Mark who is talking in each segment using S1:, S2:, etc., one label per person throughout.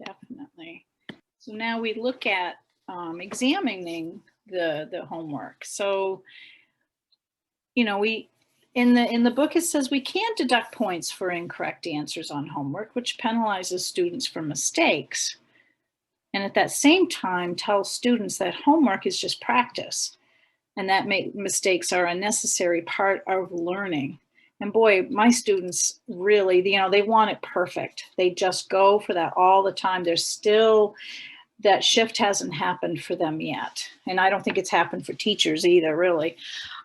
S1: Definitely. So now we look at examining the homework. So, you know, we in the book it says we can't deduct points for incorrect answers on homework, which penalizes students for mistakes. And at that same time, tells students that homework is just practice and that mistakes are a necessary part of learning. And boy, my students really, you know, they want it perfect. They just go for that all the time. There's still, that shift hasn't happened for them yet. And I don't think it's happened for teachers either, really.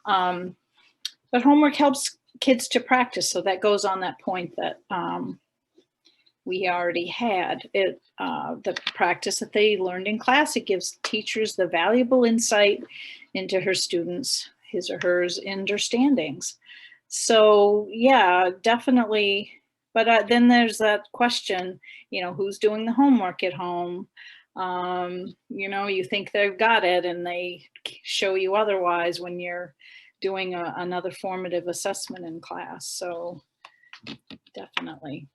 S1: But homework helps kids to practice. So that goes on that point that we already had. The practice that they learned in class, it gives teachers the valuable insight into her students, his or hers understandings. So yeah, definitely. But then there's that question, you know, who's doing the homework at home? You know, you think they've got it and they show you otherwise when you're doing another formative assessment in class. So definitely.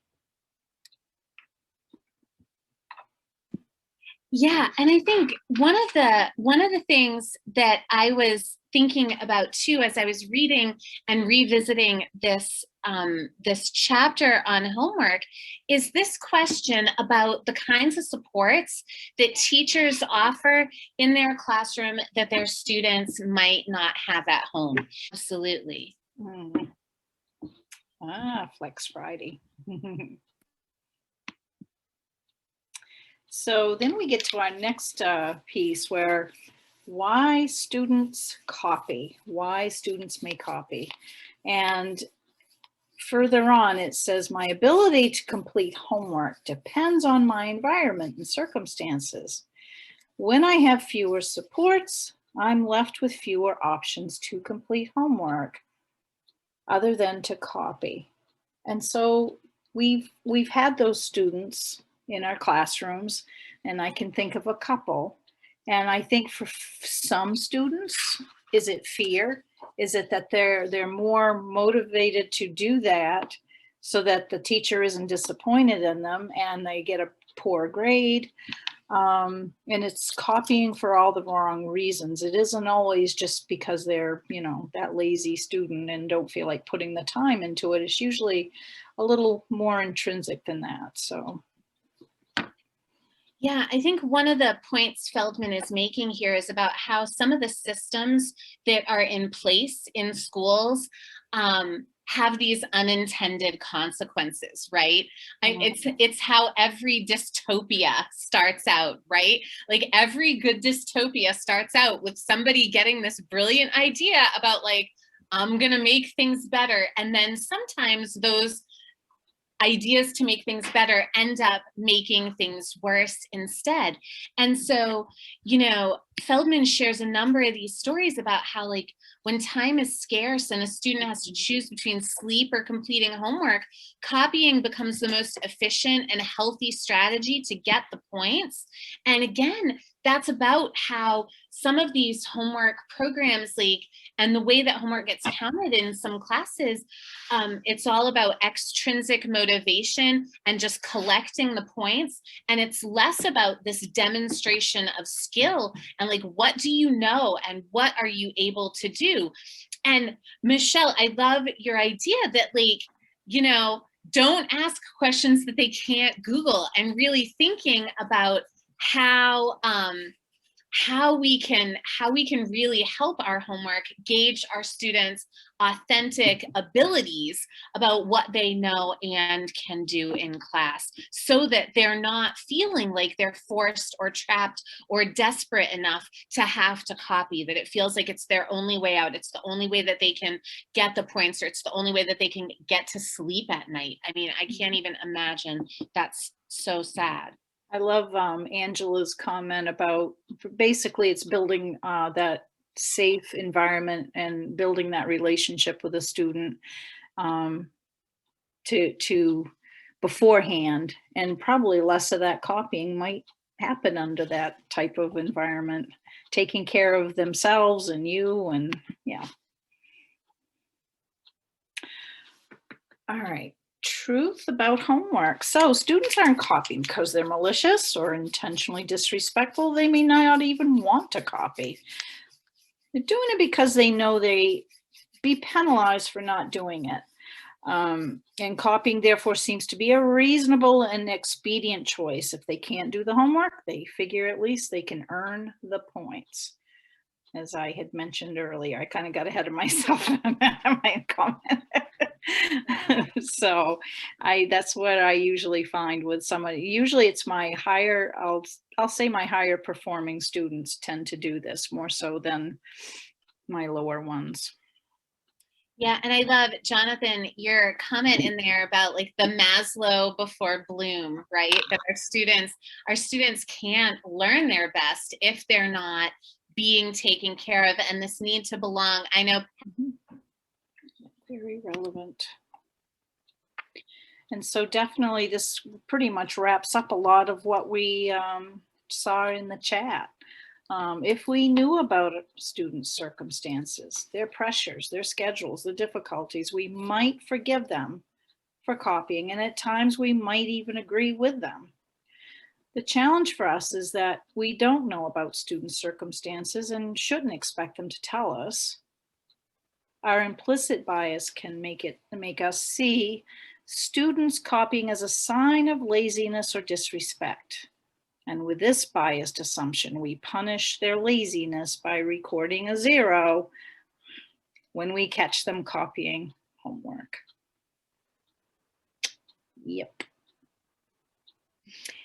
S2: Yeah, and I think one of the things that I was thinking about too as I was reading and revisiting this this chapter on homework is this question about the kinds of supports that teachers offer in their classroom that their students might not have at home. Absolutely.
S1: Mm. Flex Friday. So then we get to our next piece where why students copy, why students may copy. And further on, it says, my ability to complete homework depends on my environment and circumstances. When I have fewer supports, I'm left with fewer options to complete homework other than to copy. And so we've had those students in our classrooms, and I can think of a couple. And I think for some students, is it fear? Is it that they're more motivated to do that so that the teacher isn't disappointed in them and they get a poor grade? And it's copying for all the wrong reasons. It isn't always just because they're, you know, that lazy student and don't feel like putting the time into it. It's usually a little more intrinsic than that. So.
S2: Yeah, I think one of the points Feldman is making here is about how some of the systems that are in place in schools have these unintended consequences, right? It's how every dystopia starts out, right? Like every good dystopia starts out with somebody getting this brilliant idea about like, I'm gonna make things better. And then sometimes those ideas to make things better end up making things worse instead. And so, you know, Feldman shares a number of these stories about how like when time is scarce and a student has to choose between sleep or completing homework, copying becomes the most efficient and healthy strategy to get the points. And again, that's about how some of these homework programs, like, and the way that homework gets counted in some classes, it's all about extrinsic motivation and just collecting the points. And it's less about this demonstration of skill and like, what do you know and what are you able to do? And Michelle, I love your idea that like, you know, don't ask questions that they can't Google, and really thinking about how we can really help our homework gauge our students' authentic abilities about what they know and can do in class, so that they're not feeling like they're forced or trapped or desperate enough to have to copy, that it feels like it's their only way out. It's the only way that they can get the points, or it's the only way that they can get to sleep at night. I mean, I can't even imagine. That's so sad.
S1: I love Angela's comment about basically it's building that safe environment and building that relationship with a student um, to beforehand, and probably less of that copying might happen under that type of environment, taking care of themselves and you, and yeah. All right. Truth about homework. So students aren't copying because they're malicious or intentionally disrespectful. They may not even want to copy. They're doing it because they know they be penalized for not doing it. And copying, therefore, seems to be a reasonable and expedient choice. If they can't do the homework, they figure at least they can earn the points. As I had mentioned earlier, I kind of got ahead of myself in my comment. So that's what I usually find with somebody. Usually it's my higher, I'll say my higher performing students tend to do this more so than my lower ones.
S2: Yeah, and I love, Jonathan, your comment in there about like the Maslow before Bloom, right? That our students can't learn their best if they're not being taken care of, and this need to belong. I know.
S1: Very relevant. And so definitely this pretty much wraps up a lot of what we saw in the chat. If we knew about a student's circumstances, their pressures, their schedules, the difficulties, we might forgive them for copying, and at times we might even agree with them. The challenge for us is that we don't know about students' circumstances and shouldn't expect them to tell us. Our implicit bias can make us see students copying as a sign of laziness or disrespect. And with this biased assumption, we punish their laziness by recording a 0 when we catch them copying homework. Yep.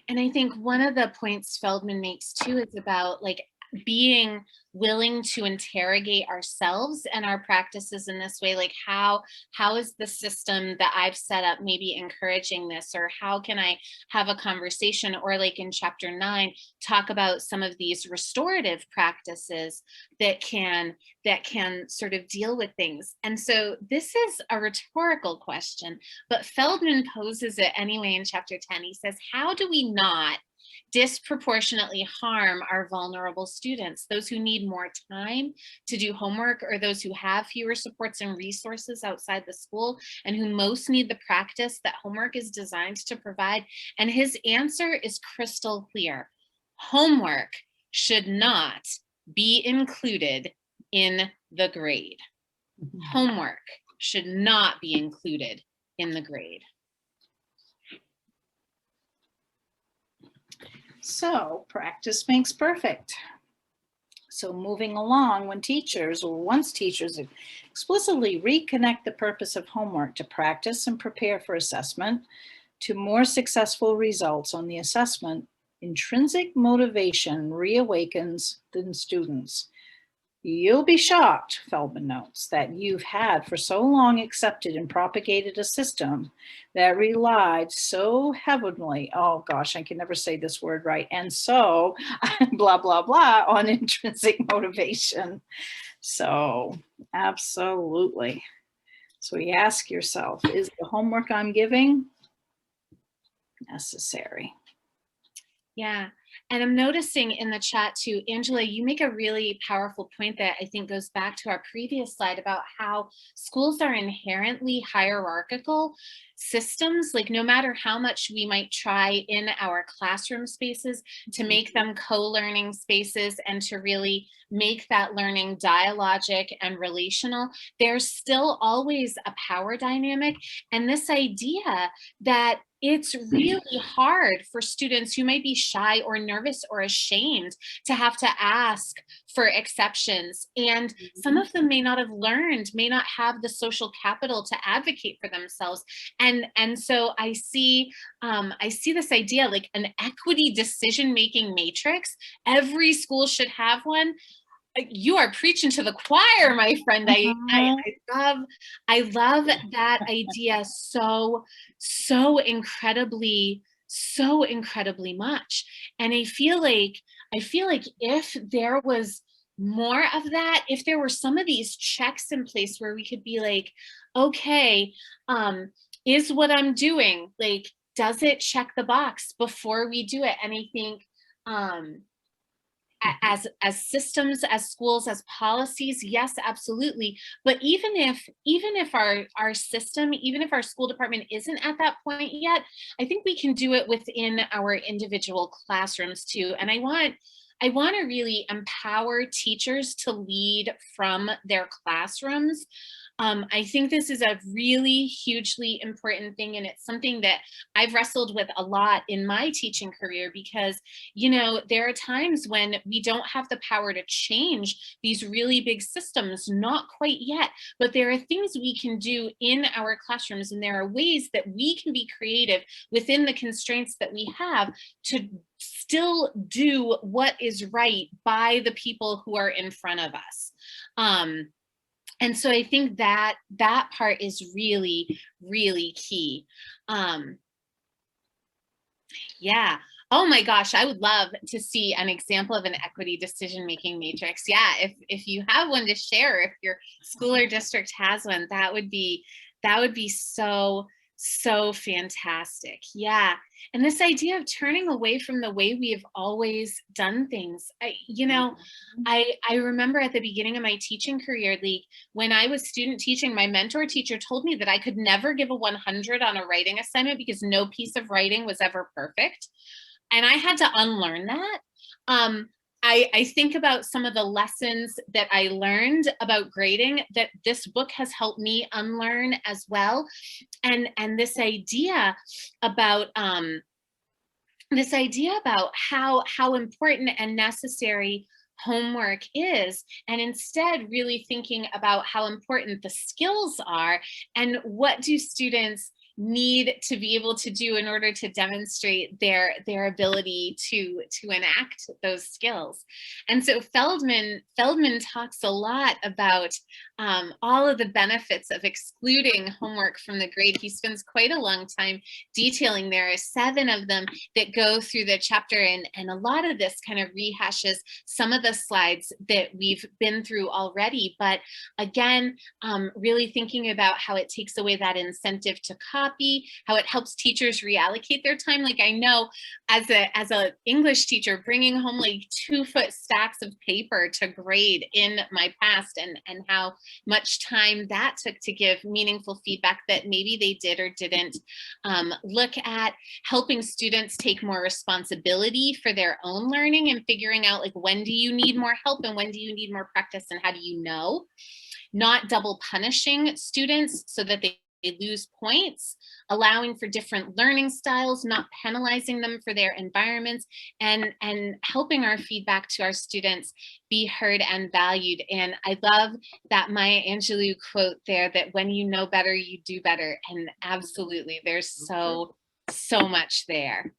S2: And I think one of the points Feldman makes too is about like being willing to interrogate ourselves and our practices in this way. Like how is the system that I've set up maybe encouraging this, or how can I have a conversation, or like in chapter 9 talk about some of these restorative practices that can sort of deal with things. And so this is a rhetorical question, but Feldman poses it anyway in chapter 10. He says, how do we not disproportionately harm our vulnerable students, those who need more time to do homework, or those who have fewer supports and resources outside the school, and who most need the practice that homework is designed to provide? And his answer is crystal clear. Homework should not be included in the grade. Homework should not be included in the grade.
S1: So practice makes perfect. So moving along, once teachers explicitly reconnect the purpose of homework to practice and prepare for assessment, to more successful results on the assessment, intrinsic motivation reawakens in students. You'll be shocked, Feldman notes, that you've had for so long accepted and propagated a system that relied so heavily, oh gosh, I can never say this word right, and so blah, blah, blah, on intrinsic motivation. So absolutely. So you ask yourself, is the homework I'm giving necessary?
S2: Yeah. And I'm noticing in the chat too, Angela, you make a really powerful point that I think goes back to our previous slide about how schools are inherently hierarchical systems. Like no matter how much we might try in our classroom spaces to make them co-learning spaces and to really make that learning dialogic and relational, there's still always a power dynamic. And this idea that it's really hard for students who might be shy or nervous or ashamed to have to ask for exceptions. And some of them may not have learned, may not have the social capital to advocate for themselves. And so I see this idea like an equity decision-making matrix. Every school should have one. You are preaching to the choir, my friend. I love that idea so incredibly much. And I feel like if there was more of that, if there were some of these checks in place where we could be like, okay, is what I'm doing, like, does it check the box before we do it? And I think as systems, as schools, as policies, yes, absolutely. But even if our system, even if our school department isn't at that point yet, I think we can do it within our individual classrooms too. And I want to really empower teachers to lead from their classrooms. I think this is a really hugely important thing, and it's something that I've wrestled with a lot in my teaching career because, there are times when we don't have the power to change these really big systems, not quite yet, but there are things we can do in our classrooms, and there are ways that we can be creative within the constraints that we have to still do what is right by the people who are in front of us. And so I think that that part is really, really key. Yeah. Oh my gosh, I would love to see an example of an equity decision-making matrix. Yeah, if you have one to share, if your school or district has one, that would be so, so fantastic. Yeah. And this idea of turning away from the way we have always done things. I remember at the beginning of my teaching career, when I was student teaching, my mentor teacher told me that I could never give a 100 on a writing assignment because no piece of writing was ever perfect. And I had to unlearn that. I think about some of the lessons that I learned about grading that this book has helped me unlearn as well. And this idea about how important and necessary homework is, and instead really thinking about how important the skills are and what do students need to be able to do in order to demonstrate their ability to enact those skills. And so Feldman talks a lot about all of the benefits of excluding homework from the grade. He spends quite a long time detailing. There are 7 of them that go through the chapter, and a lot of this kind of rehashes some of the slides that we've been through already. But again, really thinking about how it takes away that incentive to copy, how it helps teachers reallocate their time. Like, I know as a English teacher, bringing home like 2-foot stacks of paper to grade in my past, and how much time that took to give meaningful feedback that maybe they did or didn't. Look at helping students take more responsibility for their own learning and figuring out, like, when do you need more help and when do you need more practice and how do you know? Not double punishing students so that they lose points, allowing for different learning styles, not penalizing them for their environments, and helping our feedback to our students be heard and valued. And I love that Maya Angelou quote there, that when you know better, you do better. And absolutely, there's so much there.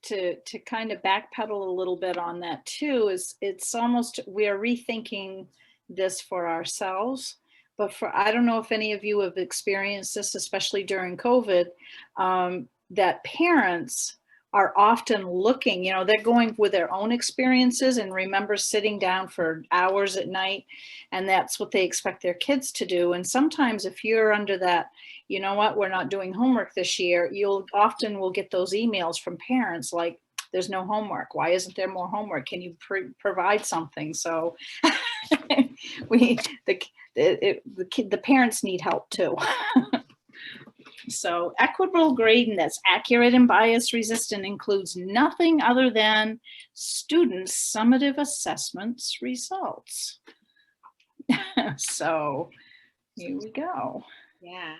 S1: To kind of backpedal a little bit on that too, is it's almost, we are rethinking this for ourselves. But I don't know if any of you have experienced this, especially during COVID, that parents are often looking, they're going with their own experiences and remember sitting down for hours at night, and that's what they expect their kids to do. And sometimes if you're under that, you know what, we're not doing homework this year, you'll often will get those emails from parents like, there's no homework. Why isn't there more homework? Can you provide something? So the parents need help too. So equitable grading that's accurate and bias resistant includes nothing other than students' summative assessments results. So here we go.
S2: Yeah.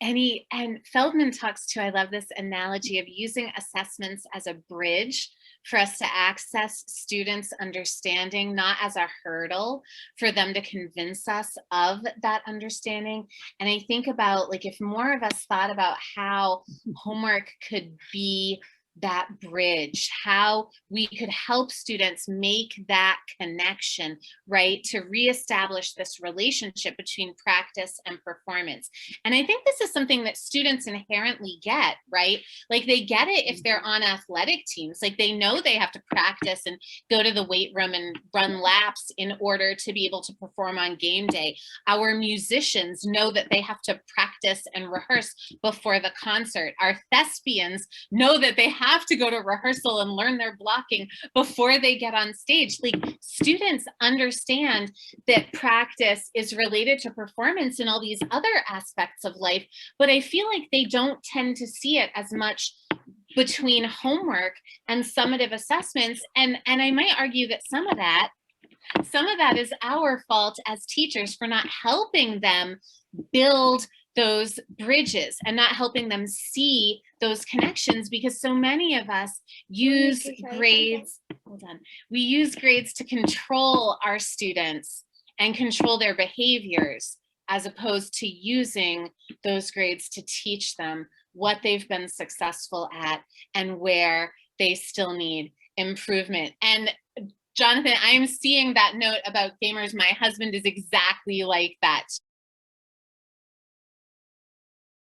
S2: And Feldman talks too, I love this analogy of using assessments as a bridge for us to access students' understanding, not as a hurdle for them to convince us of that understanding. And I think about, like, if more of us thought about how homework could be that bridge, how we could help students make that connection, right, to reestablish this relationship between practice and performance. And I think this is something that students inherently get, right? Like, they get it if they're on athletic teams. Like, they know they have to practice and go to the weight room and run laps in order to be able to perform on game day. Our musicians know that they have to practice practice and rehearse before the concert. Our thespians know that they have to go to rehearsal and learn their blocking before they get on stage. Like, students understand that practice is related to performance in all these other aspects of life, but I feel like they don't tend to see it as much between homework and summative assessments. And I might argue that some of that is our fault as teachers for not helping them build those bridges and not helping them see those connections, because so many of us use grades. Hold on. We use grades to control our students and control their behaviors, as opposed to using those grades to teach them what they've been successful at and where they still need improvement. And Jonathan, I am seeing that note about gamers. My husband is exactly like that